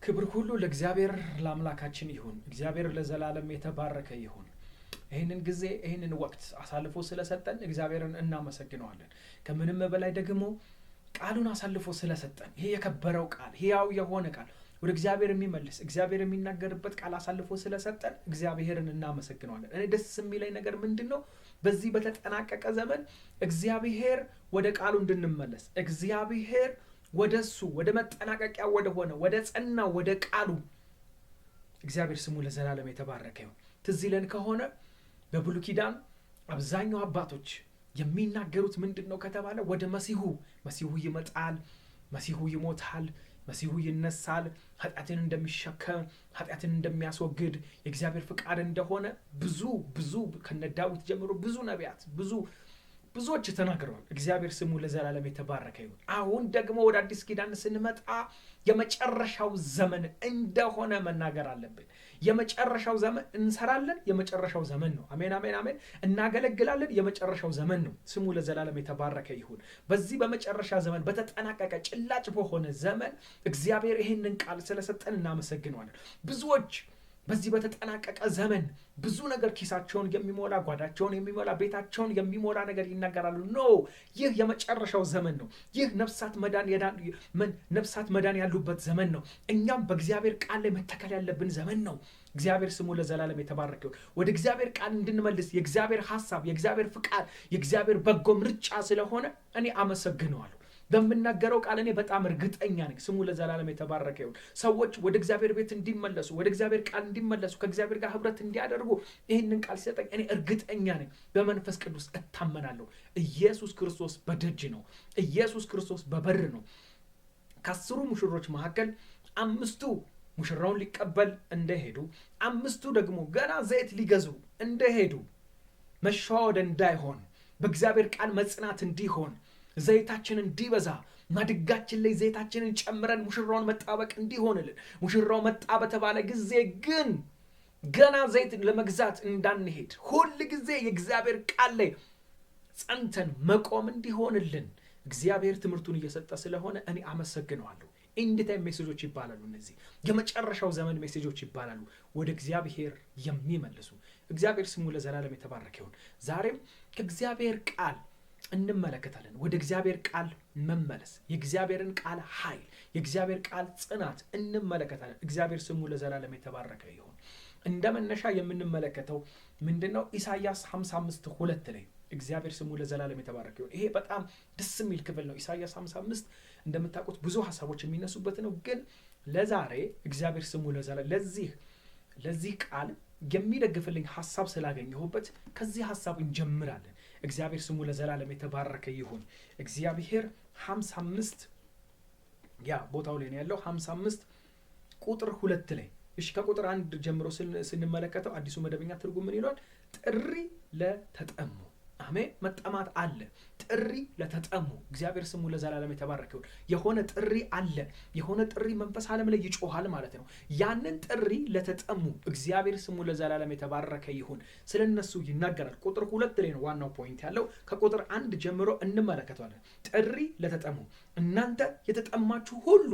ክብር ሁሉ ለእግዚአብሔር ለአምላካችን ይሁን። እግዚአብሔር ለዘላለም የተባረከ ይሁን። ይህንን ጊዜ ይህንን ወቅት አሳልፎ ስለሰጠን እግዚአብሔርን እናመሰግነዋለን። ከምንም በላይ ደግሞ ቃሉን አሳልፎ ስለሰጠን ይሄ የከበረው ቃል ሕያው የሆነ ቃል ወደ እግዚአብሔር የሚመልስ እግዚአብሔር የሚናገርበት ቃል አሳልፎ ስለሰጠን እግዚአብሔርን እናመሰግነዋለን። እኔ ደስ የሚለኝ ነገር ምንድነው? በዚህ በተጠናቀቀ ዘመን እግዚአብሔር ወደ ቃሉ እንድንመለስ እግዚአብሔር ወደሱ ወደ መጠናቀቂያ ወደ ሆነ ወደ ጸናው ወደ ቃሉ እግዚአብሔር ስሙ ለዘላለም የተባረከ ይሁን። ትዝ ይለን ከሆነ በብሉይ ኪዳን አብዛኛው አባቶች የሚናገሩት ምንድነው ከተባለ ወደ መሲሁ ይመጣል፣ መሲሁ ይሞታል፣ መሲሁ ይነሳል፣ ኃጢአትን እንደሚሸከም ኃጢአትን እንደሚያስወግድ የእግዚአብሔር ፍቃድ እንደሆነ ብዙ ከነ ዳዊት ጀምሮ ብዙ ነቢያት ብዙዎች ተናግረዋል። እግዚአብሔር ስሙ ለዘላለም የተባረከ ይሁን። አሁን ደግሞ ወደ አዲስ ኪዳን ስንመጣ የመጨረሻው ዘመን እንደሆነ መናገር አለብን። የመጨረሻው ዘመን እንሰራለን፣ የመጨረሻው ዘመን ነው። አሜን አሜን አሜን። እናገለግላለን፣ የመጨረሻው ዘመን ነው። ስሙ ለዘላለም የተባረከ ይሁን። በዚህ በመጨረሻ ዘመን በተጠናቀቀ ጭላጭ በሆነ ዘመን እግዚአብሔር ይህንን ቃል ስለሰጠን እናመሰግነዋለን። ብዙዎች በዚህ በተጠናቀቀ ዘመን ብዙ ነገር ኪሳቸውን የሚሞላ ጓዳቸውን የሚሞላ ቤታቸውን የሚሞላ ነገር ይናገራሉ። ይህ የመጨረሻው ዘመን ነው። ይህ ነፍሳት መዳን ያሉበት ዘመን ነው። እኛም በእግዚአብሔር ቃል ላይ መተከል ያለብን ዘመን ነው። እግዚአብሔር ስሙ ለዘላለም የተባረከ ይሁን። ወደ እግዚአብሔር ቃል እንድንመልስ የእግዚአብሔር ሐሳብ፣ የእግዚአብሔር ፍቃድ፣ የእግዚአብሔር በጎ ምርጫ ስለሆነ እኔ አመሰግነዋለሁ። በምናገረው ቃል እኔ በጣም እርግጠኛ ነኝ። ስሙ ለዘላለም የተባረከ ይሁን። ሰዎች ወደ እግዚአብሔር ቤት እንዲመለሱ፣ ወደ እግዚአብሔር ቃል እንዲመለሱ፣ ከእግዚአብሔር ጋር ህብረት እንዲያደርጉ ይህንን ቃል ሲሰጠኝ እኔ እርግጠኛ ነኝ። በመንፈስ ቅዱስ እታመናለሁ። ኢየሱስ ክርስቶስ በደጅ ነው። ኢየሱስ ክርስቶስ በበር ነው። ከ10 ሙሽሮች መካከል 5ቱ ሙሽራውን ሊቀበል እንደሄዱ፣ 5ቱ ደግሞ ገና ዘይት ሊገዙ እንደሄዱ መሸዋወድ እንዳይሆን በእግዚአብሔር ቃል መጽናት እንዲሆን ዘይታችን እንዲበዛ ማድጋችን ላይ ዘይታችንን ጨምረን ሙሽራውን መጣበቅ እንዲሆንልን ሙሽራው መጣ በተባለ ጊዜ ግን ገና ዘይት ለመግዛት እንዳንሄድ ሁል ጊዜ የእግዚአብሔር ቃል ላይ ጸንተን መቆም እንዲሆንልን እግዚአብሔር ትምህርቱን እየሰጠ ስለሆነ እኔ አመሰግነዋለሁ። ኢንዲታይም ሜሴጆች ይባላሉ። እነዚህ የመጨረሻው ዘመን ሜሴጆች ይባላሉ። ወደ እግዚአብሔር የሚመልሱ እግዚአብሔር ስሙ ለዘላለም የተባረከ ይሁን። ዛሬም ከእግዚአብሔር ቃል እንመለከታለን። ወደ እግዚአብሔር ቃል መመለስ፣ የእግዚአብሔርን ቃል ኃይል፣ የእግዚአብሔር ቃል ጽናት እንመለከታለን። እግዚአብሔር ስሙ ለዘላለም የተባረከ ይሁን። እንደ መነሻ የምንመለከተው ምንድነው? ኢሳይያስ 55:2 ላይ እግዚአብሔር ስሙ ለዘላለም የተባረከ ይሁን። ይሄ በጣም ደስ የሚል ክፍል ነው። ኢሳይያስ 55 እንደምታውቁት ብዙ ሐሳቦች የሚነሱበት ነው። ግን ለዛሬ እግዚአብሔር ስሙ ለዘላለም ለዚህ ቃል የሚደግፍልኝ ሐሳብ ስላገኘሁበት ከዚህ ሐሳብ እንጀምራለን። እግዚአብሔር ስሙ ለዘላለም የተባረከ ይሁን። እግዚአብሔር 55 ቦታው ላይ ነው ያለው። 55:2 ላይ ከቁጥር 1 ጀምሮ ስንመለከተው አዲሱ መደበኛ ትርጉም ምን ይላል? ጥሪ ለተጠሙ። አሜን። መጠማት አለ። ጥሪ ለተጠሙ። እግዚአብሔር ስሙ ለዘላለም የተባረከ ይሁን። የሆነ ጥሪ አለ። የሆነ ጥሪ መንፈስ ዓለም ላይ ይጮሃል ማለት ነው። ያንን ጥሪ ለተጠሙ እግዚአብሔር ስሙ ለዘላለም የተባረከ ይሁን። ስለነሱ ይናገራል። ቁጥር 2 ላይ ነው ዋናው ፖይንት ያለው። ከቁጥር 1 ጀምሮ እንመለከታለን። ጥሪ ለተጠሙ፣ እናንተ የተጠማችሁ ሁሉ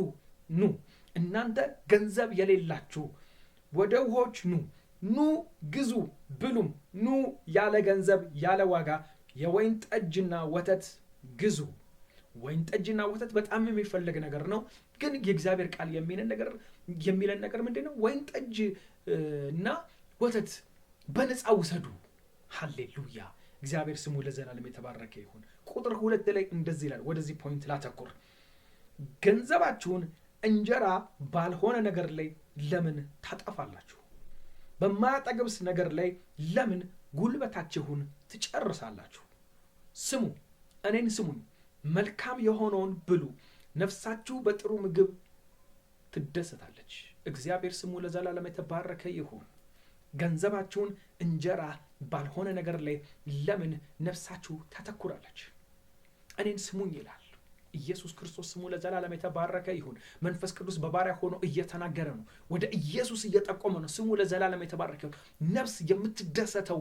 ኑ፣ እናንተ ገንዘብ የሌላችሁ ወደ ውኆች ኑ ግዙ ብሉም፣ ኑ ያለ ገንዘብ ያለ ዋጋ የወይን ጠጅና ወተት ግዙ። ወይን ጠጅና ወተት በጣም የሚፈልግ ነገር ነው። ግን የእግዚአብሔር ቃል የሚለን ነገር ምንድነው? ወይን ጠጅ እና ወተት በነፃ ውሰዱ። ሃሌሉያ! እግዚአብሔር ስሙ ለዘላለም የተባረከ ይሁን። ቁጥር 2 ላይ እንደዚህ ይላል። ወደዚህ ፖይንት ላተኩር። ገንዘባችሁን እንጀራ ባልሆነ ነገር ላይ ለምን ታጠፋላችሁ? በማያጠግብስ ነገር ላይ ለምን ጉልበታችሁን ትጨርሳላችሁ? ስሙ፣ እኔን ስሙኝ፣ መልካም የሆነውን ብሉ፣ ነፍሳችሁ በጥሩ ምግብ ትደሰታለች። እግዚአብሔር ስሙ ለዘላለም የተባረከ ይሁን። ገንዘባችሁን እንጀራ ባልሆነ ነገር ላይ ለምን ነፍሳችሁ ታተኩራለች? እኔን ስሙኝ ይላል ኢየሱስ ክርስቶስ። ስሙ ለዘላለም የተባረከ ይሁን። መንፈስ ቅዱስ በባሪያ ሆኖ እየተናገረ ነው። ወደ ኢየሱስ እየጠቆመ ነው። ስሙ ለዘላለም የተባረከ ይሁን። ነፍስ የምትደሰተው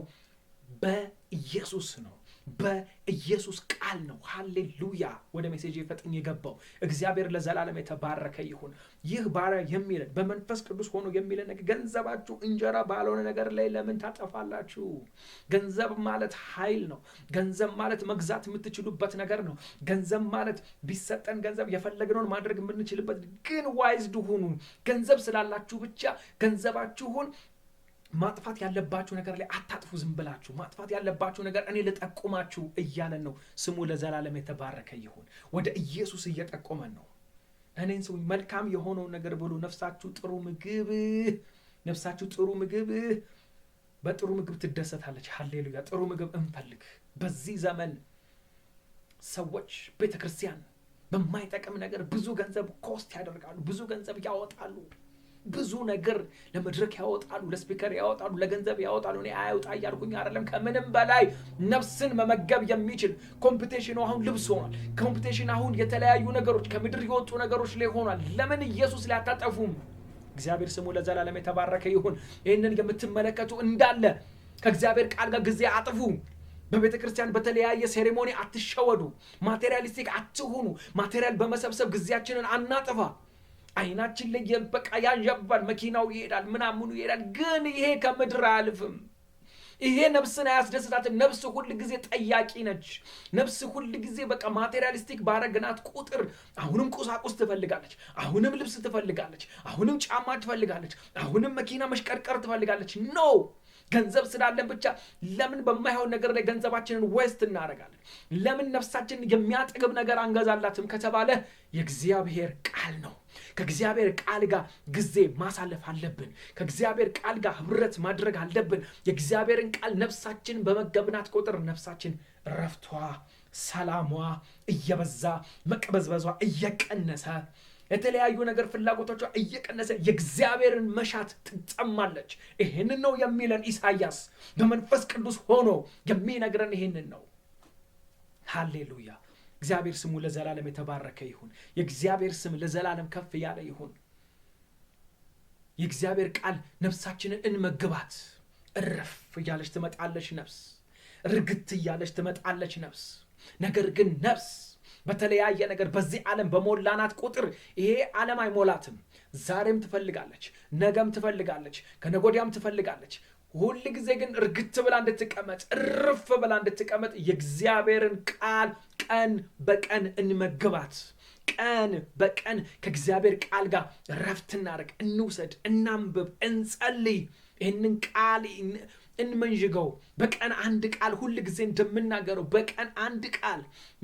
በኢየሱስ ነው። በኢየሱስ ቃል ነው። ሃሌሉያ። ወደ ሜሴጅ ፈጥኝ የገባው እግዚአብሔር ለዘላለም የተባረከ ይሁን። ይህ ባሪያ የሚለን በመንፈስ ቅዱስ ሆኖ የሚለን ነገር ገንዘባችሁ እንጀራ ባልሆነ ነገር ላይ ለምን ታጠፋላችሁ? ገንዘብ ማለት ኃይል ነው። ገንዘብ ማለት መግዛት የምትችሉበት ነገር ነው። ገንዘብ ማለት ቢሰጠን ገንዘብ የፈለግነውን ማድረግ የምንችልበት። ግን ዋይዝድ ሁኑ። ገንዘብ ስላላችሁ ብቻ ገንዘባችሁን ማጥፋት ያለባችሁ ነገር ላይ አታጥፉ። ዝም ብላችሁ ማጥፋት ያለባችሁ ነገር እኔ ልጠቁማችሁ እያለን ነው። ስሙ ለዘላለም የተባረከ ይሁን። ወደ ኢየሱስ እየጠቆመን ነው። እኔን ሰው መልካም የሆነውን ነገር ብሉ። ነፍሳችሁ ጥሩ ምግብ በጥሩ ምግብ ትደሰታለች። ሃሌሉያ። ጥሩ ምግብ እንፈልግ። በዚህ ዘመን ሰዎች ቤተክርስቲያን በማይጠቅም ነገር ብዙ ገንዘብ ኮስት ያደርጋሉ። ብዙ ገንዘብ ያወጣሉ። ብዙ ነገር ለመድረክ ያወጣሉ፣ ለስፒከር ያወጣሉ፣ ለገንዘብ ያወጣሉ። እኔ አያውጣ እያልኩኝ አይደለም። ከምንም በላይ ነፍስን መመገብ የሚችል ኮምፒቲሽኑ አሁን ልብስ ሆኗል። ኮምፒቲሽን አሁን የተለያዩ ነገሮች ከምድር የወጡ ነገሮች ላይ ሆኗል። ለምን ኢየሱስ ላይ አታጠፉም? እግዚአብሔር ስሙ ለዘላለም የተባረከ ይሁን። ይህንን የምትመለከቱ እንዳለ ከእግዚአብሔር ቃል ጋር ጊዜ አጥፉ። በቤተ ክርስቲያን በተለያየ ሴሬሞኒ አትሸወዱ። ማቴሪያሊስቲክ አትሁኑ። ማቴሪያል በመሰብሰብ ጊዜያችንን አናጥፋ። አይናችን ላይ በቃ ያንዣባል፣ መኪናው ይሄዳል፣ ምናምኑ ይሄዳል። ግን ይሄ ከምድር አያልፍም። ይሄ ነፍስን አያስደስታትም። ነፍስ ሁል ጊዜ ጠያቂ ነች። ነፍስ ሁል ጊዜ በቃ ማቴሪያሊስቲክ ባረግናት ቁጥር አሁንም ቁሳቁስ ትፈልጋለች፣ አሁንም ልብስ ትፈልጋለች፣ አሁንም ጫማ ትፈልጋለች፣ አሁንም መኪና መሽቀርቀር ትፈልጋለች። ኖ ገንዘብ ስላለን ብቻ ለምን በማይሆን ነገር ላይ ገንዘባችንን ዌስት እናደርጋለን? ለምን ነፍሳችንን የሚያጠግብ ነገር አንገዛላትም ከተባለ የእግዚአብሔር ቃል ነው። ከእግዚአብሔር ቃል ጋር ጊዜ ማሳለፍ አለብን። ከእግዚአብሔር ቃል ጋር ህብረት ማድረግ አለብን። የእግዚአብሔርን ቃል ነፍሳችንን በመገብናት ቁጥር ነፍሳችን ረፍቷ፣ ሰላሟ እየበዛ መቅበዝበዟ እየቀነሰ የተለያዩ ነገር ፍላጎቶቿ እየቀነሰ የእግዚአብሔርን መሻት ትጠማለች። ይህንን ነው የሚለን ኢሳይያስ። በመንፈስ ቅዱስ ሆኖ የሚነግረን ይህንን ነው። ሃሌሉያ። እግዚአብሔር ስሙ ለዘላለም የተባረከ ይሁን። የእግዚአብሔር ስም ለዘላለም ከፍ ያለ ይሁን። የእግዚአብሔር ቃል ነፍሳችንን እንመግባት። እረፍ እያለች ትመጣለች ነፍስ፣ ርግት እያለች ትመጣለች ነፍስ። ነገር ግን ነፍስ በተለያየ ነገር በዚህ ዓለም በሞላናት ቁጥር ይሄ ዓለም አይሞላትም። ዛሬም ትፈልጋለች፣ ነገም ትፈልጋለች፣ ከነጎዲያም ትፈልጋለች። ሁል ጊዜ ግን እርግት ብላ እንድትቀመጥ፣ እርፍ ብላ እንድትቀመጥ የእግዚአብሔርን ቃል ቀን በቀን እንመግባት። ቀን በቀን ከእግዚአብሔር ቃል ጋር ረፍት እናደርግ፣ እንውሰድ፣ እናንብብ፣ እንጸልይ። ይህንን ቃል እንመንዥገው። በቀን አንድ ቃል ሁል ጊዜ እንደምናገረው በቀን አንድ ቃል።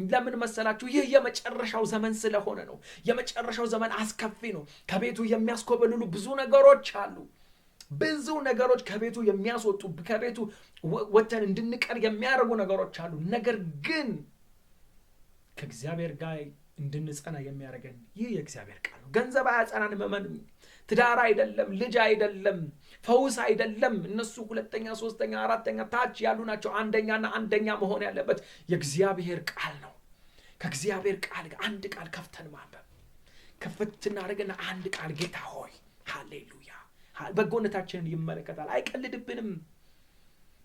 ለምን መሰላችሁ? ይህ የመጨረሻው ዘመን ስለሆነ ነው። የመጨረሻው ዘመን አስከፊ ነው። ከቤቱ የሚያስኮበልሉ ብዙ ነገሮች አሉ። ብዙ ነገሮች ከቤቱ የሚያስወጡ፣ ከቤቱ ወተን እንድንቀር የሚያደርጉ ነገሮች አሉ። ነገር ግን ከእግዚአብሔር ጋር እንድንጸና የሚያደርገን ይህ የእግዚአብሔር ቃል ነው። ገንዘብ አያጸናንም። መመን ትዳር አይደለም፣ ልጅ አይደለም፣ ፈውስ አይደለም። እነሱ ሁለተኛ፣ ሶስተኛ፣ አራተኛ ታች ያሉ ናቸው። አንደኛ መሆን ያለበት የእግዚአብሔር ቃል ነው። ከእግዚአብሔር ቃል ጋር አንድ ቃል ከፍተን ማንበብ፣ ከፍት እናደርግና አንድ ቃል ጌታ ሆይ ሃሌሉያ፣ በጎነታችንን ይመለከታል፣ አይቀልድብንም።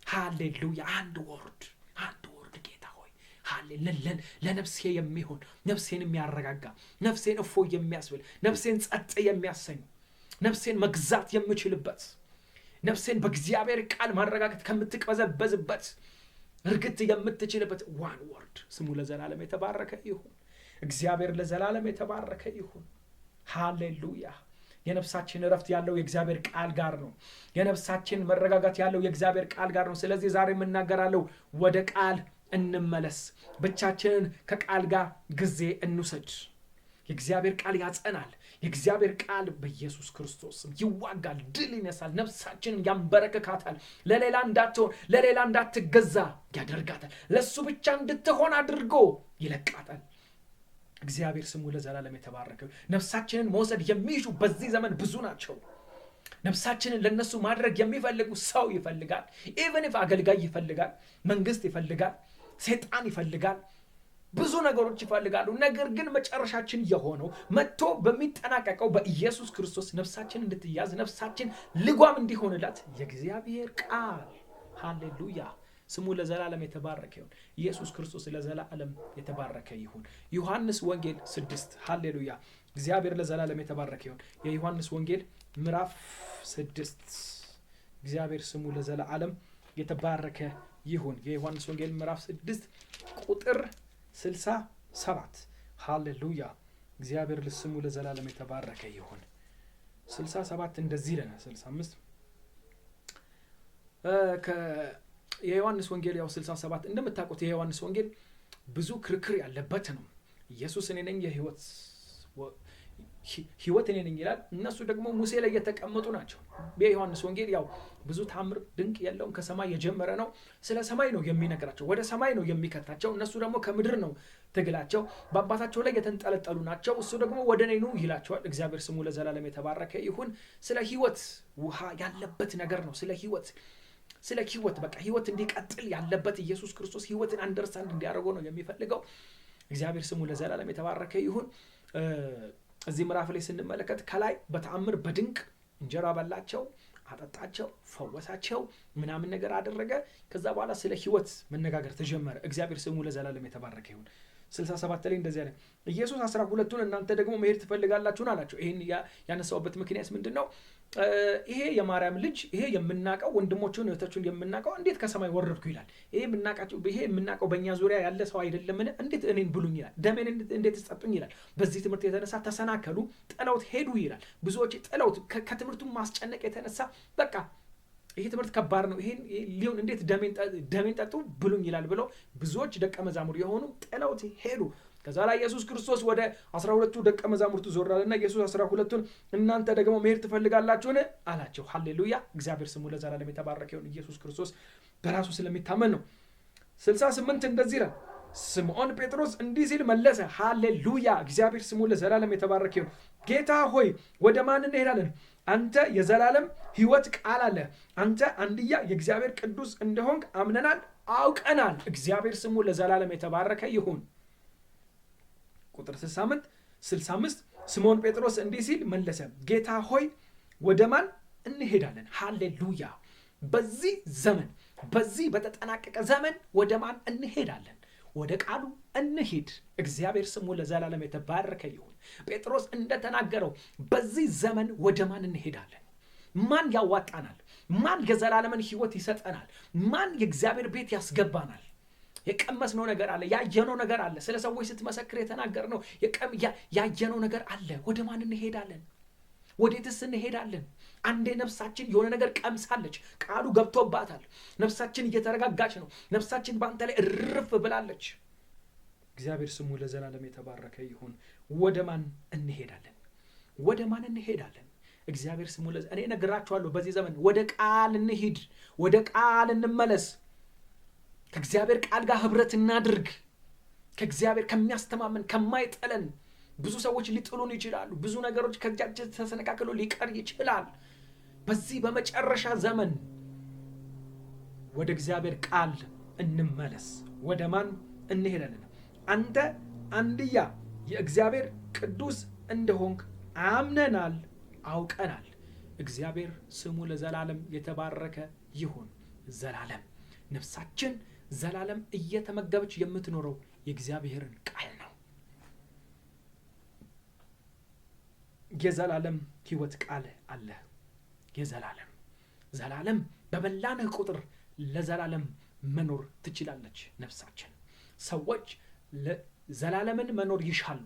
ሃሌሉያ። አንድ ወርድ ጌታ ሆይ ሃሌሉያ፣ ለነፍሴ የሚሆን ነፍሴን የሚያረጋጋ፣ ነፍሴን እፎይ የሚያስብል፣ ነፍሴን ጸጥ የሚያሰኝ፣ ነፍሴን መግዛት የምችልበት፣ ነፍሴን በእግዚአብሔር ቃል ማረጋጋት ከምትቀበዘበዝበት እርግጥ የምትችልበት ዋን ወርድ። ስሙ ለዘላለም የተባረከ ይሁን። እግዚአብሔር ለዘላለም የተባረከ ይሁን። ሃሌሉያ። የነፍሳችን ረፍት ያለው የእግዚአብሔር ቃል ጋር ነው። የነፍሳችን መረጋጋት ያለው የእግዚአብሔር ቃል ጋር ነው። ስለዚህ ዛሬ የምናገራለው ወደ ቃል እንመለስ። ብቻችንን ከቃል ጋር ጊዜ እንውሰድ። የእግዚአብሔር ቃል ያጸናል። የእግዚአብሔር ቃል በኢየሱስ ክርስቶስ ይዋጋል፣ ድል ይነሳል፣ ነፍሳችንን ያንበረክካታል። ለሌላ እንዳትሆን፣ ለሌላ እንዳትገዛ ያደርጋታል። ለሱ ብቻ እንድትሆን አድርጎ ይለቃታል። እግዚአብሔር ስሙ ለዘላለም የተባረከ። ነፍሳችንን መውሰድ የሚሹ በዚህ ዘመን ብዙ ናቸው። ነፍሳችንን ለነሱ ማድረግ የሚፈልጉ ሰው ይፈልጋል። ኢቨን ኢፍ አገልጋይ ይፈልጋል፣ መንግስት ይፈልጋል፣ ሰይጣን ይፈልጋል፣ ብዙ ነገሮች ይፈልጋሉ። ነገር ግን መጨረሻችን የሆነው መጥቶ በሚጠናቀቀው በኢየሱስ ክርስቶስ ነፍሳችን እንድትያዝ፣ ነፍሳችን ልጓም እንዲሆንላት የእግዚአብሔር ቃል ሃሌሉያ ስሙ ለዘላለም የተባረከ ይሁን። ኢየሱስ ክርስቶስ ለዘላለም የተባረከ ይሁን። ዮሐንስ ወንጌል 6 ሃሌሉያ። እግዚአብሔር ለዘላለም የተባረከ ይሁን። የዮሐንስ ወንጌል ምዕራፍ 6 እግዚአብሔር ስሙ ለዘላለም የተባረከ ይሁን። የዮሐንስ ወንጌል ምዕራፍ 6 ቁጥር 67 ሃሌሉያ። እግዚአብሔር ስሙ ለዘላለም የተባረከ ይሁን። 67 እንደዚህ ይለናል። 65 የዮሐንስ ወንጌል ያው 67 እንደምታውቁት የዮሐንስ ወንጌል ብዙ ክርክር ያለበት ነው። ኢየሱስ እኔ ነኝ ሕይወት እኔ ነኝ ይላል። እነሱ ደግሞ ሙሴ ላይ የተቀመጡ ናቸው። የዮሐንስ ወንጌል ያው ብዙ ታምር ድንቅ የለውም። ከሰማይ የጀመረ ነው። ስለ ሰማይ ነው የሚነግራቸው፣ ወደ ሰማይ ነው የሚከታቸው። እነሱ ደግሞ ከምድር ነው ትግላቸው። በአባታቸው ላይ የተንጠለጠሉ ናቸው። እሱ ደግሞ ወደ እኔ ኑ ይላቸዋል። እግዚአብሔር ስሙ ለዘላለም የተባረከ ይሁን። ስለ ሕይወት ውሃ ያለበት ነገር ነው። ስለ ሕይወት በቃ ሕይወት እንዲቀጥል ያለበት ኢየሱስ ክርስቶስ ሕይወትን አንደርስታንድ እንዲያደርገው ነው የሚፈልገው። እግዚአብሔር ስሙ ለዘላለም የተባረከ ይሁን። እዚህ ምዕራፍ ላይ ስንመለከት ከላይ በተአምር በድንቅ እንጀራ በላቸው፣ አጠጣቸው፣ ፈወሳቸው፣ ምናምን ነገር አደረገ። ከዛ በኋላ ስለ ሕይወት መነጋገር ተጀመረ። እግዚአብሔር ስሙ ለዘላለም የተባረከ ይሁን። 67 ላይ እንደዚህ አለ። ኢየሱስ 12ቱን እናንተ ደግሞ መሄድ ትፈልጋላችሁን አላቸው። ይሄን ያነሳውበት ምክንያት ምንድን ነው? ይሄ የማርያም ልጅ ይሄ የምናቀው ወንድሞቹን እህቶቹን የምናቀው እንዴት ከሰማይ ወረድኩ ይላል። ይሄ የምናቀው በእኛ ዙሪያ ያለ ሰው አይደለምን? እንዴት እኔን ብሉኝ ይላል። ደሜን እንዴት ትጠጡኝ ይላል። በዚህ ትምህርት የተነሳ ተሰናከሉ፣ ጥለውት ሄዱ ይላል። ብዙዎች ጥለውት ከትምህርቱ ማስጨነቅ የተነሳ በቃ ይሄ ትምህርት ከባድ ነው፣ ይሄን ሊሆን እንዴት ደሜን ጠጡ ብሉኝ ይላል ብለው ብዙዎች ደቀ መዛሙር የሆኑ ጥለውት ሄዱ። ከዛ ላይ ኢየሱስ ክርስቶስ ወደ 12ቱ ደቀ መዛሙርቱ ዞራልና ኢየሱስ 12ቱን እናንተ ደግሞ መሄድ ትፈልጋላችሁን አላቸው። ሃሌሉያ። እግዚአብሔር ስሙ ለዘላለም የተባረከ ይሁን። ኢየሱስ ክርስቶስ በራሱ ስለሚታመን ነው። 68 እንደዚህ ይላል። ስምዖን ጴጥሮስ እንዲህ ሲል መለሰ። ሃሌሉያ። እግዚአብሔር ስሙ ለዘላለም የተባረከ ይሁን። ጌታ ሆይ ወደ ማን እንሄዳለን? አንተ የዘላለም ሕይወት ቃል አለ። አንተ አንድያ የእግዚአብሔር ቅዱስ እንደሆንክ አምነናል፣ አውቀናል። እግዚአብሔር ስሙ ለዘላለም የተባረከ ይሁን። ቁጥር 65 ስምዖን ጴጥሮስ እንዲህ ሲል መለሰ። ጌታ ሆይ ወደ ማን እንሄዳለን? ሃሌሉያ። በዚህ ዘመን በዚህ በተጠናቀቀ ዘመን ወደ ማን እንሄዳለን? ወደ ቃሉ እንሂድ። እግዚአብሔር ስሙ ለዘላለም የተባረከ ይሁን። ጴጥሮስ እንደተናገረው በዚህ ዘመን ወደ ማን እንሄዳለን? ማን ያዋጣናል? ማን የዘላለምን ሕይወት ይሰጠናል? ማን የእግዚአብሔር ቤት ያስገባናል? የቀመስነው ነገር አለ፣ ያየነው ነገር አለ። ስለ ሰዎች ስትመሰክር የተናገርነው ያየነው ነገር አለ። ወደ ማን እንሄዳለን? ወዴትስ እንሄዳለን? አንዴ ነፍሳችን የሆነ ነገር ቀምሳለች፣ ቃሉ ገብቶባታል። ነፍሳችን እየተረጋጋች ነው። ነፍሳችን በአንተ ላይ እርፍ ብላለች። እግዚአብሔር ስሙ ለዘላለም የተባረከ ይሁን። ወደ ማን እንሄዳለን? ወደ ማን እንሄዳለን? እግዚአብሔር ስሙ እኔ እነግራችኋለሁ፣ በዚህ ዘመን ወደ ቃል እንሂድ፣ ወደ ቃል እንመለስ። ከእግዚአብሔር ቃል ጋር ህብረት እናድርግ። ከእግዚአብሔር ከሚያስተማመን ከማይጠለን ብዙ ሰዎች ሊጥሉን ይችላሉ። ብዙ ነገሮች ከእጃችን ተሰነካክሎ ሊቀር ይችላል። በዚህ በመጨረሻ ዘመን ወደ እግዚአብሔር ቃል እንመለስ። ወደ ማን እንሄዳለን? አንተ አንድያ የእግዚአብሔር ቅዱስ እንደሆንክ አምነናል፣ አውቀናል። እግዚአብሔር ስሙ ለዘላለም የተባረከ ይሁን። ዘላለም ነፍሳችን ዘላለም እየተመገበች የምትኖረው የእግዚአብሔርን ቃል ነው። የዘላለም ሕይወት ቃል አለ። ዘላለም በበላንህ ቁጥር ለዘላለም መኖር ትችላለች ነፍሳችን። ሰዎች ዘላለምን መኖር ይሻሉ።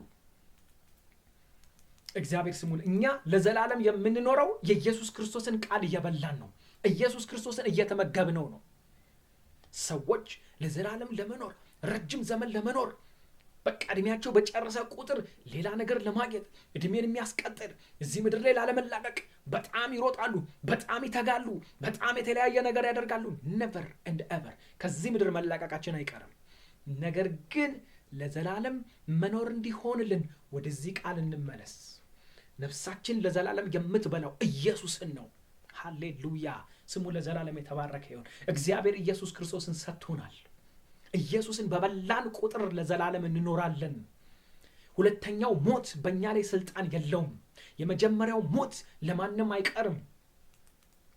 እግዚአብሔር ስሙን እኛ ለዘላለም የምንኖረው የኢየሱስ ክርስቶስን ቃል እየበላን ነው። ኢየሱስ ክርስቶስን እየተመገብነው ነው። ሰዎች ለዘላለም ለመኖር ረጅም ዘመን ለመኖር በቃ እድሜያቸው በጨረሰ ቁጥር ሌላ ነገር ለማግኘት እድሜን የሚያስቀጥል እዚህ ምድር ላይ ላለመላቀቅ በጣም ይሮጣሉ፣ በጣም ይተጋሉ፣ በጣም የተለያየ ነገር ያደርጋሉ። never and ever ከዚህ ምድር መላቀቃችን አይቀርም። ነገር ግን ለዘላለም መኖር እንዲሆንልን ወደዚህ ቃል እንመለስ። ነፍሳችን ለዘላለም የምትበላው ኢየሱስን ነው። ሃሌሉያ። ስሙ ለዘላለም የተባረከ ይሁን። እግዚአብሔር ኢየሱስ ክርስቶስን ሰጥቶናል። ኢየሱስን በበላን ቁጥር ለዘላለም እንኖራለን። ሁለተኛው ሞት በእኛ ላይ ስልጣን የለውም። የመጀመሪያው ሞት ለማንም አይቀርም።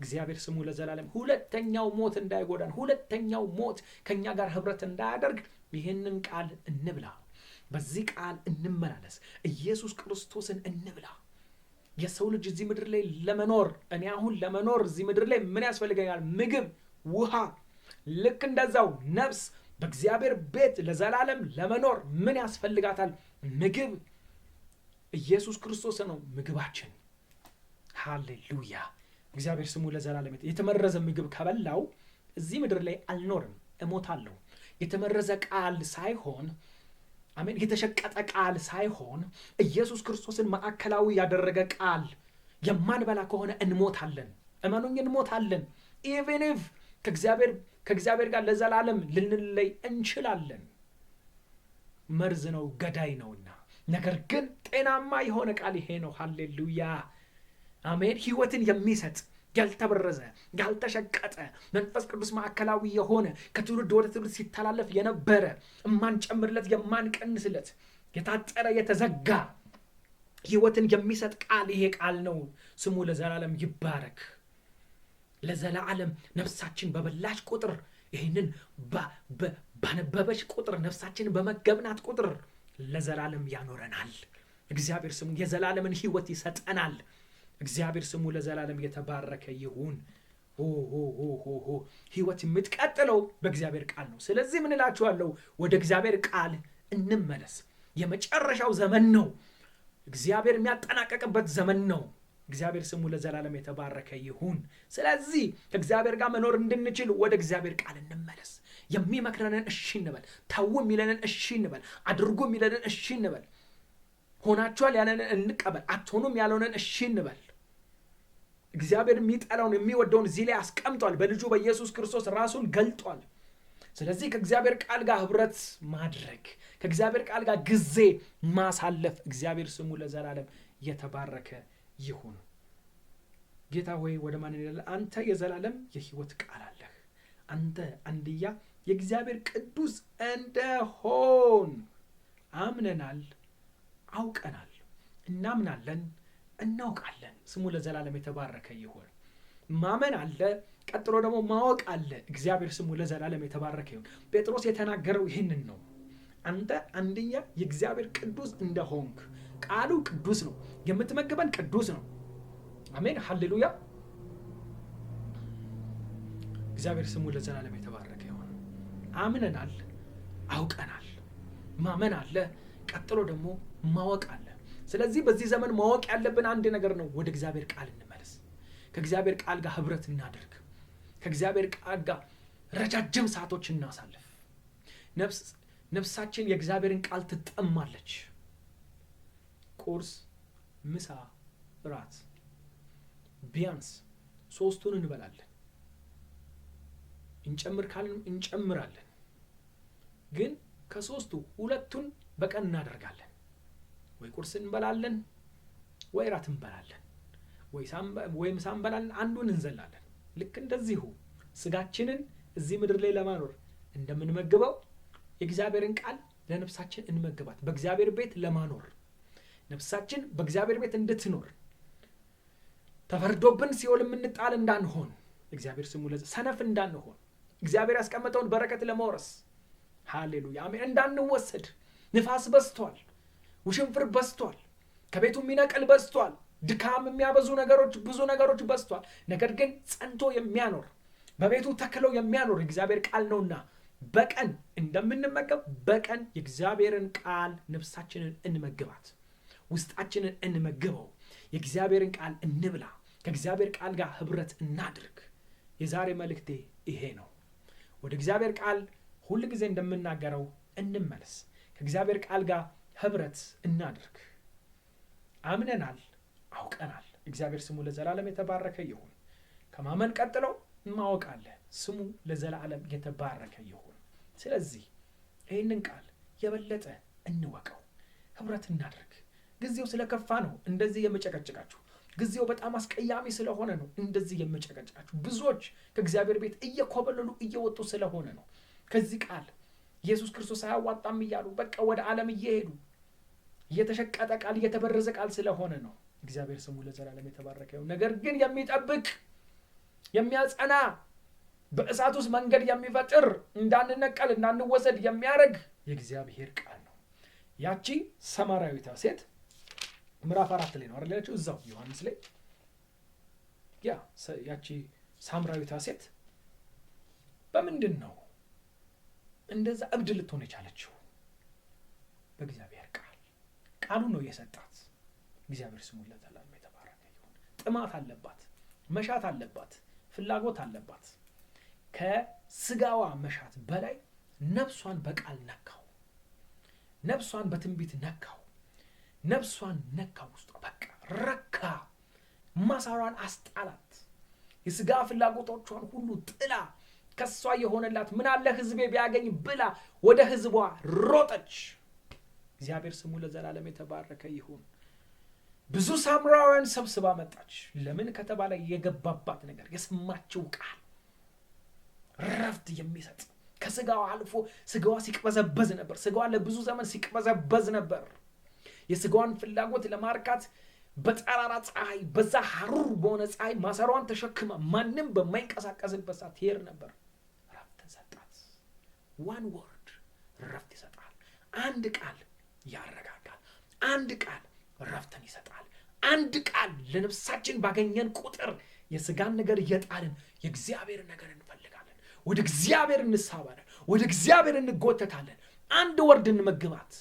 እግዚአብሔር ስሙ ለዘላለም ሁለተኛው ሞት እንዳይጎዳን፣ ሁለተኛው ሞት ከኛ ጋር ህብረት እንዳያደርግ ይህንን ቃል እንብላ። በዚህ ቃል እንመላለስ። ኢየሱስ ክርስቶስን እንብላ። የሰው ልጅ እዚህ ምድር ላይ ለመኖር እኔ አሁን ለመኖር እዚህ ምድር ላይ ምን ያስፈልገኛል? ምግብ፣ ውሃ። ልክ እንደዛው ነፍስ በእግዚአብሔር ቤት ለዘላለም ለመኖር ምን ያስፈልጋታል? ምግብ። ኢየሱስ ክርስቶስ ነው ምግባችን። ሃሌሉያ! እግዚአብሔር ስሙ ለዘላለም። የተመረዘ ምግብ ከበላው እዚህ ምድር ላይ አልኖርም፣ እሞታለሁ። የተመረዘ ቃል ሳይሆን አሜን፣ የተሸቀጠ ቃል ሳይሆን ኢየሱስ ክርስቶስን ማዕከላዊ ያደረገ ቃል የማንበላ ከሆነ እንሞታለን። እመኑኝ፣ እንሞታለን። ኢቨን ኢፍ ከእግዚአብሔር ጋር ለዘላለም ልንለይ እንችላለን። መርዝ ነው፣ ገዳይ ነውና። ነገር ግን ጤናማ የሆነ ቃል ይሄ ነው። ሃሌሉያ አሜን። ህይወትን የሚሰጥ ያልተበረዘ ያልተሸቀጠ መንፈስ ቅዱስ ማዕከላዊ የሆነ ከትውልድ ወደ ትውልድ ሲተላለፍ የነበረ የማንጨምርለት የማንቀንስለት የታጠረ የተዘጋ ህይወትን የሚሰጥ ቃል ይሄ ቃል ነው። ስሙ ለዘላለም ይባረክ። ለዘላለም ነፍሳችን በበላች ቁጥር ይህንን ባነበበች ቁጥር ነፍሳችን በመገብናት ቁጥር ለዘላለም ያኖረናል። እግዚአብሔር ስሙ የዘላለምን ህይወት ይሰጠናል። እግዚአብሔር ስሙ ለዘላለም የተባረከ ይሁን። ህይወት የምትቀጥለው በእግዚአብሔር ቃል ነው። ስለዚህ ምን እላችኋለሁ? ወደ እግዚአብሔር ቃል እንመለስ። የመጨረሻው ዘመን ነው። እግዚአብሔር የሚያጠናቀቅበት ዘመን ነው። እግዚአብሔር ስሙ ለዘላለም የተባረከ ይሁን። ስለዚህ ከእግዚአብሔር ጋር መኖር እንድንችል ወደ እግዚአብሔር ቃል እንመለስ። የሚመክረንን እሺ እንበል። ተው የሚለንን እሺ እንበል። አድርጉ የሚለንን እሺ እንበል። ሆናችኋል ያለንን እንቀበል። አትሆኑም ያለንን እሺ እንበል። እግዚአብሔር የሚጠላውን የሚወደውን እዚህ ላይ አስቀምጧል። በልጁ በኢየሱስ ክርስቶስ ራሱን ገልጧል። ስለዚህ ከእግዚአብሔር ቃል ጋር ህብረት ማድረግ፣ ከእግዚአብሔር ቃል ጋር ጊዜ ማሳለፍ እግዚአብሔር ስሙ ለዘላለም የተባረከ ይሁን። ጌታ ሆይ ወደ ማን ይላል? አንተ የዘላለም የህይወት ቃል አለህ። አንተ አንድያ የእግዚአብሔር ቅዱስ እንደሆን አምነናል፣ አውቀናል፣ እናምናለን፣ እናውቃለን። ስሙ ለዘላለም የተባረከ ይሁን። ማመን አለ፣ ቀጥሎ ደግሞ ማወቅ አለ። እግዚአብሔር ስሙ ለዘላለም የተባረከ ይሁን። ጴጥሮስ የተናገረው ይህንን ነው። አንተ አንድያ የእግዚአብሔር ቅዱስ እንደሆንክ። ቃሉ ቅዱስ ነው። የምትመግበን ቅዱስ ነው። አሜን፣ ሃሌሉያ። እግዚአብሔር ስሙ ለዘላለም የተባረከ ይሁን። አምነናል፣ አውቀናል። ማመን አለ፣ ቀጥሎ ደግሞ ማወቅ አለ። ስለዚህ በዚህ ዘመን ማወቅ ያለብን አንድ ነገር ነው። ወደ እግዚአብሔር ቃል እንመለስ። ከእግዚአብሔር ቃል ጋር ህብረት እናደርግ። ከእግዚአብሔር ቃል ጋር ረጃጅም ሰዓቶች እናሳልፍ። ነፍሳችን የእግዚአብሔርን ቃል ትጠማለች። ቁርስ፣ ምሳ፣ ራት ቢያንስ 3ቱን እንበላለን። እንጨምር ካልን እንጨምራለን። ግን ከ3ቱ 2ቱን በቀን እናደርጋለን። ወይ ቁርስ እንበላለን፣ ወይ ራት እንበላለን፣ ወይ ምሳ እንበላለን፣ አንዱን እንዘላለን። ልክ እንደዚሁ ስጋችንን እዚህ ምድር ላይ ለማኖር እንደምንመግበው የእግዚአብሔርን ቃል ለነፍሳችን እንመግባት። በእግዚአብሔር ቤት ለማኖር ነፍሳችን በእግዚአብሔር ቤት እንድትኖር ተፈርዶብን ሲኦል የምንጣል እንዳንሆን እግዚአብሔር ስሙ ሰነፍ እንዳንሆን እግዚአብሔር ያስቀመጠውን በረከት ለመውረስ ሃሌሉያ አሜን እንዳንወሰድ። ንፋስ በስቷል፣ ውሽንፍር በስቷል፣ ከቤቱ የሚነቅል በስቷል፣ ድካም የሚያበዙ ነገሮች ብዙ ነገሮች በስቷል። ነገር ግን ጸንቶ የሚያኖር በቤቱ ተክለው የሚያኖር እግዚአብሔር ቃል ነውና በቀን እንደምንመገብ በቀን የእግዚአብሔርን ቃል ነፍሳችንን እንመግባት፣ ውስጣችንን እንመግበው። የእግዚአብሔርን ቃል እንብላ፣ ከእግዚአብሔር ቃል ጋር ህብረት እናድርግ። የዛሬ መልእክቴ ይሄ ነው። ወደ እግዚአብሔር ቃል ሁል ጊዜ እንደምናገረው እንመለስ፣ ከእግዚአብሔር ቃል ጋር ህብረት እናድርግ። አምነናል፣ አውቀናል። እግዚአብሔር ስሙ ለዘላለም የተባረከ ይሁን። ከማመን ቀጥሎ ማወቅ አለ። ስሙ ለዘላለም የተባረከ ይሁን። ስለዚህ ይህንን ቃል የበለጠ እንወቀው፣ ህብረት እናድርግ። ጊዜው ስለከፋ ነው እንደዚህ የምጨቀጭቃችሁ። ጊዜው በጣም አስቀያሚ ስለሆነ ነው እንደዚህ የምጨቀጭቃችሁ። ብዙዎች ከእግዚአብሔር ቤት እየኮበለሉ እየወጡ ስለሆነ ነው። ከዚህ ቃል ኢየሱስ ክርስቶስ አያዋጣም እያሉ በቃ ወደ ዓለም እየሄዱ እየተሸቀጠ ቃል እየተበረዘ ቃል ስለሆነ ነው። እግዚአብሔር ስሙ ለዘላለም የተባረከ ይሁን። ነገር ግን የሚጠብቅ የሚያጸና በእሳት ውስጥ መንገድ የሚፈጥር እንዳንነቀል እንዳንወሰድ የሚያደርግ የእግዚአብሔር ቃል ነው። ያቺ ሰማራዊቷ ሴት ምዕራፍ 4 ላይ ነው አይደል ያለችው? እዛው ዮሐንስ ላይ ያቺ ሳምራዊቷ ሴት በምንድን ነው እንደዛ እብድ ልትሆን የቻለችው? በእግዚአብሔር ቃሉ ነው የሰጣት። እግዚአብሔር ስሙ ለዘላለም የተባረከ ይሁን። ጥማት አለባት፣ መሻት አለባት፣ ፍላጎት አለባት። ከስጋዋ መሻት በላይ ነፍሷን በቃል ነካው፣ ነፍሷን በትንቢት ነካው፣ ነፍሷን ነካው። ውስጥ በቃ ረካ፣ ማሳሯን አስጣላት። የስጋ ፍላጎቶቿን ሁሉ ጥላ ከሷ የሆነላት ምን አለ ህዝቤ ቢያገኝ ብላ ወደ ህዝቧ ሮጠች። እግዚአብሔር ስሙ ለዘላለም የተባረከ ይሁን። ብዙ ሳምራውያን ሰብስባ መጣች። ለምን ከተባለ የገባባት ነገር፣ የሰማችው ቃል ረፍት የሚሰጥ ከስጋዋ አልፎ ስጋዋ ሲቅበዘበዝ ነበር። ስጋዋ ለብዙ ዘመን ሲቅበዘበዝ ነበር። የስጋዋን ፍላጎት ለማርካት በጠራራ ፀሐይ፣ በዛ ሐሩር በሆነ ፀሐይ ማሰሯን ተሸክማ ማንም በማይንቀሳቀስበት ሰዓት ትሄድ ነበር። ረፍት ሰጣት። ዋን ወርድ ረፍት ይሰጣል። አንድ ቃል ያረጋጋል። አንድ ቃል ረፍትን ይሰጣል። አንድ ቃል ለነፍሳችን ባገኘን ቁጥር የስጋን ነገር እየጣልን የእግዚአብሔር ነገር እንፈልጋለን። ወደ እግዚአብሔር እንሳባለን። ወደ እግዚአብሔር እንጎተታለን። አንድ ወርድ እንመግባት።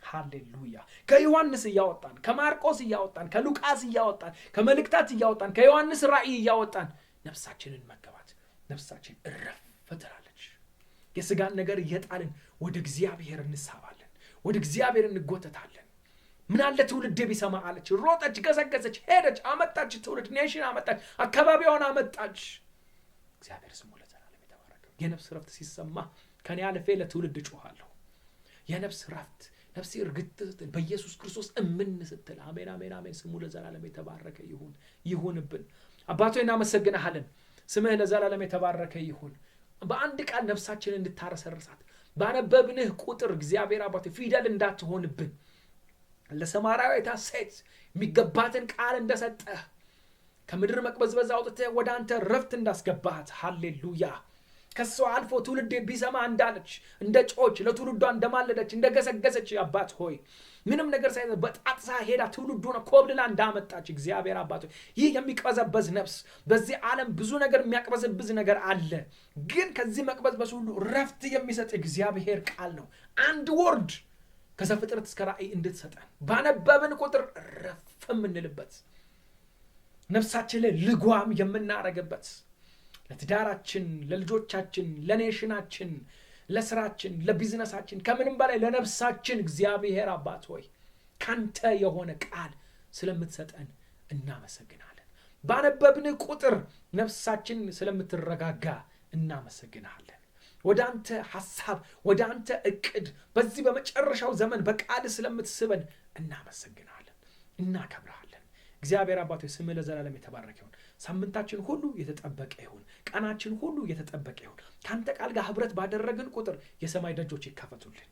ሃሌሉያ። ከዮሐንስ እያወጣን፣ ከማርቆስ እያወጣን፣ ከሉቃስ እያወጣን፣ ከመልእክታት እያወጣን፣ ከዮሐንስ ራእይ እያወጣን ነፍሳችንን መገባት። ነፍሳችን እረፍ ትላለች። የስጋን ነገር እየጣልን ወደ እግዚአብሔር እንሳባለን። ወደ እግዚአብሔር እንጎተታለን። ምን አለ ትውልድ ቢሰማ አለች። ሮጠች፣ ገሰገሰች፣ ሄደች፣ አመጣች። ትውልድ ኔሽን አመጣች፣ አካባቢዋን አመጣች። እግዚአብሔር ስሙ ለዘላለም የተባረከ። የነፍስ ረፍት ሲሰማ ከኔ አልፌ ለትውልድ ጮሃለሁ። የነፍስ ረፍት ነፍሴ እርግጥ በኢየሱስ ክርስቶስ እምን ስትል አሜን አሜን አሜን። ስሙ ለዘላለም የተባረከ ይሁንብን። አባቶ እናመሰግናለን። ስምህ ለዘላለም የተባረከ ይሁን። በአንድ ቃል ነፍሳችንን እንድታረሰርሳት ባነበብንህ ቁጥር እግዚአብሔር አባቶ ፊደል እንዳትሆንብን ለሰማራዊቷ ሴት የሚገባትን ቃል እንደሰጠህ ከምድር መቅበዝበዝ አውጥተህ ወደ አንተ ረፍት እንዳስገባሃት ሃሌሉያ። ከሷ አልፎ ትውልድ ቢሰማ እንዳለች እንደ ጮች ለትውልዷ እንደማለደች እንደገሰገሰች አባት ሆይ ምንም ነገር ሳይዘ በጣጥሳ ሄዳ ትውልዱን ኮብልላ እንዳመጣች እግዚአብሔር አባት ሆይ ይህ የሚቀበዘበዝ ነፍስ በዚህ ዓለም ብዙ ነገር የሚያቀበዘብዝ ነገር አለ። ግን ከዚህ መቅበዝበዝ ሁሉ ረፍት የሚሰጥ እግዚአብሔር ቃል ነው። አንድ ወርድ ከዘፍጥረት እስከ ራእይ እንድትሰጠን ባነበብን ቁጥር ረፍ የምንልበት ነፍሳችን ላይ ልጓም የምናረግበት ለትዳራችን፣ ለልጆቻችን፣ ለኔሽናችን፣ ለስራችን፣ ለቢዝነሳችን ከምንም በላይ ለነፍሳችን እግዚአብሔር አባት ሆይ ካንተ የሆነ ቃል ስለምትሰጠን እናመሰግናለን። ባነበብን ቁጥር ነፍሳችን ስለምትረጋጋ እናመሰግናለን። ወደ አንተ ሐሳብ፣ ወደ አንተ እቅድ በዚህ በመጨረሻው ዘመን በቃል ስለምትስበን እናመሰግናለን፣ እናከብራለን። እግዚአብሔር አባት ሆይ ስምህ ለዘላለም የተባረከ ይሁን። ሳምንታችን ሁሉ የተጠበቀ ይሁን። ቀናችን ሁሉ የተጠበቀ ይሁን። ካንተ ቃል ጋር ህብረት ባደረግን ቁጥር የሰማይ ደጆች ይከፈቱልን፣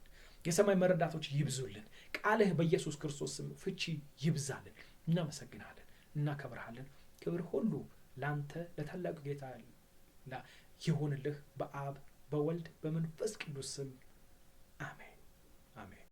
የሰማይ መረዳቶች ይብዙልን። ቃልህ በኢየሱስ ክርስቶስ ስም ፍቺ ይብዛልን። እናመሰግናለን፣ እናከብራለን። ክብር ሁሉ ላንተ ለታላቁ ጌታ ይሁንልህ። በአብ በወልድ በመንፈስ ቅዱስ ስም አሜን አሜን።